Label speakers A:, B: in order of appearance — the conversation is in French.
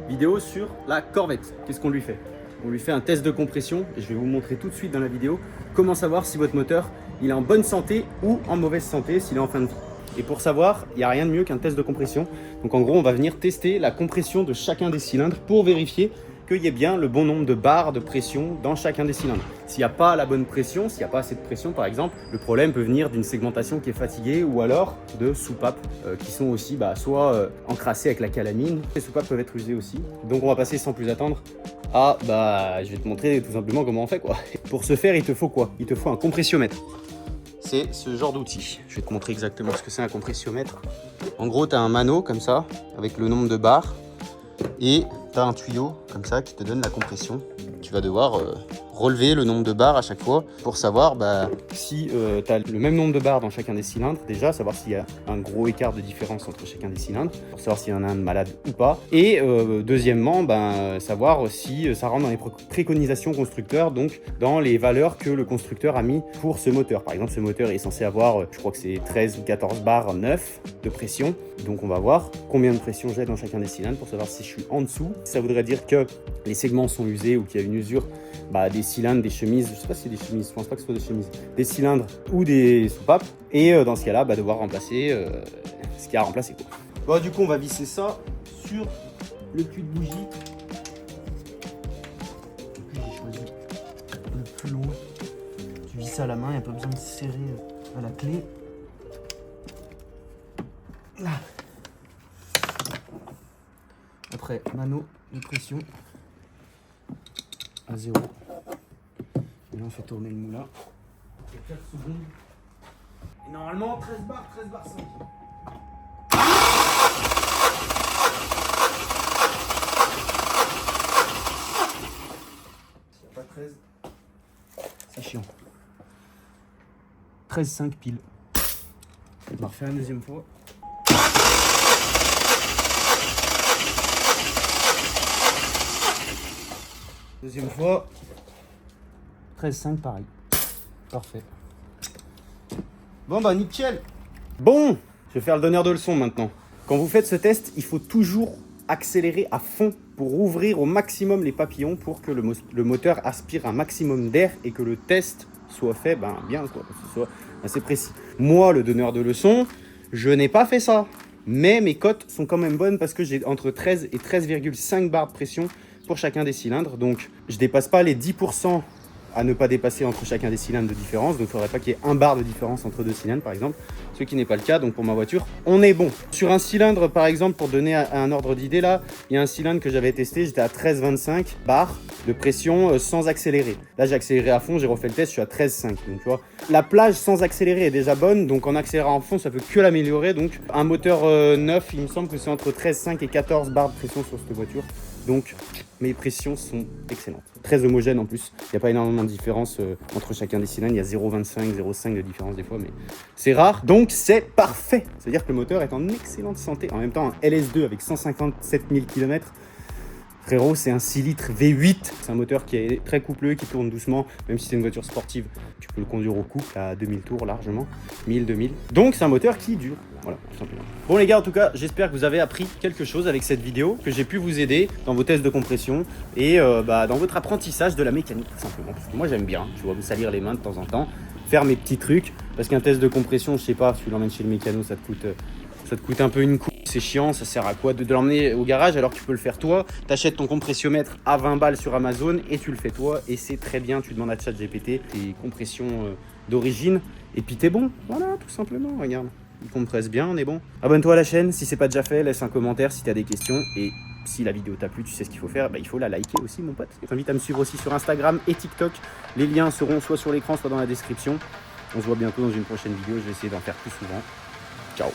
A: vidéo sur la Corvette. Qu'est-ce qu'on lui fait? On lui fait un test de compression et je vais vous montrer tout de suite dans la vidéo comment savoir si votre moteur il est en bonne santé ou en mauvaise santé, s'il est en fin de vie. Et pour savoir, il n'y a rien de mieux qu'un test de compression. Donc en gros, on va venir tester la compression de chacun des cylindres pour vérifier qu'il y ait bien le bon nombre de barres de pression dans chacun des cylindres. S'il n'y a pas la bonne pression, s'il n'y a pas assez de pression par exemple, le problème peut venir d'une segmentation qui est fatiguée ou alors de soupapes qui sont aussi soit encrassées avec la calamine. Les soupapes peuvent être usées aussi. Donc on va passer sans plus attendre à, je vais te montrer tout simplement comment on fait quoi. Pour ce faire, il te faut quoi? Il te faut un compressiomètre. C'est ce genre d'outil. Je vais te montrer exactement ce que c'est un compressiomètre. En gros, tu as un mano comme ça, avec le nombre de barres, et tu as un tuyau comme ça qui te donne la compression. Tu vas devoir relever le nombre de barres à chaque fois pour savoir si tu as le même nombre de barres dans chacun des cylindres. Déjà, savoir s'il y a un gros écart de différence entre chacun des cylindres, pour savoir s'il y en a un de malade ou pas. Et deuxièmement, savoir si ça rentre dans les préconisations constructeurs, donc dans les valeurs que le constructeur a mis pour ce moteur. Par exemple, ce moteur est censé avoir, je crois que c'est 13 ou 14 barres 9 de pression. Donc on va voir combien de pression j'ai dans chacun des cylindres pour savoir si je suis en dessous. Ça voudrait dire que les segments sont usés ou qu'il y a une usure des cylindres, des chemises, je sais pas si c'est des chemises, je pense pas que ce soit des chemises, des cylindres ou des soupapes. Et dans ce cas-là, devoir remplacer ce qu'il y a à remplacer. Bon, du coup, on va visser ça sur le puits de bougie. J'ai choisi le plus long. Tu vis ça à la main, il n'y a pas besoin de serrer à la clé. Là. Après, mano de pression à 0. Et là, on fait tourner le moulin. Il y a 4 secondes. Et normalement, 13 barres 5. S'il n'y a pas 13, c'est chiant. 13,5 pile. On va refaire une deuxième fois. Deuxième fois. 13,5 pareil. Parfait. Bon nickel. Bon, je vais faire le donneur de leçon maintenant. Quand vous faites ce test, il faut toujours accélérer à fond pour ouvrir au maximum les papillons pour que le moteur aspire un maximum d'air et que le test soit fait bien quoi, que ce soit assez précis. Moi, le donneur de leçon, je n'ai pas fait ça. Mais mes cotes sont quand même bonnes parce que j'ai entre 13 et 13,5 barres de pression pour chacun des cylindres. Donc, je dépasse pas les 10% à ne pas dépasser entre chacun des cylindres de différence. Donc, il ne faudrait pas qu'il y ait 1 bar de différence entre 2 cylindres, par exemple. Ce qui n'est pas le cas. Donc, pour ma voiture, on est bon. Sur un cylindre, par exemple, pour donner un ordre d'idée, là, il y a un cylindre que j'avais testé. J'étais à 13,25 bars de pression sans accélérer. Là, j'ai accéléré à fond. J'ai refait le test. Je suis à 13,5. Donc, tu vois, la plage sans accélérer est déjà bonne. Donc, en accélérant à fond, ça peut que l'améliorer. Donc, un moteur neuf, il me semble que c'est entre 13,5 et 14 bars de pression sur cette voiture. Donc, mes pressions sont excellentes. Très homogènes en plus. Il n'y a pas énormément de différence entre chacun des cylindres. Il y a 0,25, 0,5 de différence des fois, mais c'est rare. Donc, c'est parfait. C'est-à-dire que le moteur est en excellente santé. En même temps, un LS2 avec 157 000 km, frérot, c'est un 6 litres V8. C'est un moteur qui est très coupleux, qui tourne doucement. Même si c'est une voiture sportive, tu peux le conduire au couple à 2000 tours largement. 1000, 2000. Donc, c'est un moteur qui dure. Voilà, tout simplement. Bon les gars, en tout cas, j'espère que vous avez appris quelque chose avec cette vidéo, que j'ai pu vous aider dans vos tests de compression et dans votre apprentissage de la mécanique, tout simplement. Parce que moi, j'aime bien, tu vois, me salir les mains de temps en temps, faire mes petits trucs. Parce qu'un test de compression, je sais pas, tu l'emmènes chez le mécano, ça te coûte un peu une coupe. C'est chiant, ça sert à quoi de l'emmener au garage alors que tu peux le faire toi. T'achètes ton compressiomètre à 20 balles sur Amazon et tu le fais toi et c'est très bien. Tu demandes à ChatGPT tes compressions d'origine et puis t'es bon. Voilà, tout simplement, regarde. Il compresse bien, on est bon. Abonne-toi à la chaîne si c'est pas déjà fait, laisse un commentaire si tu as des questions et si la vidéo t'a plu, tu sais ce qu'il faut faire, il faut la liker aussi mon pote. Je t'invite à me suivre aussi sur Instagram et TikTok. Les liens seront soit sur l'écran, soit dans la description. On se voit bientôt dans une prochaine vidéo, je vais essayer d'en faire plus souvent. Ciao.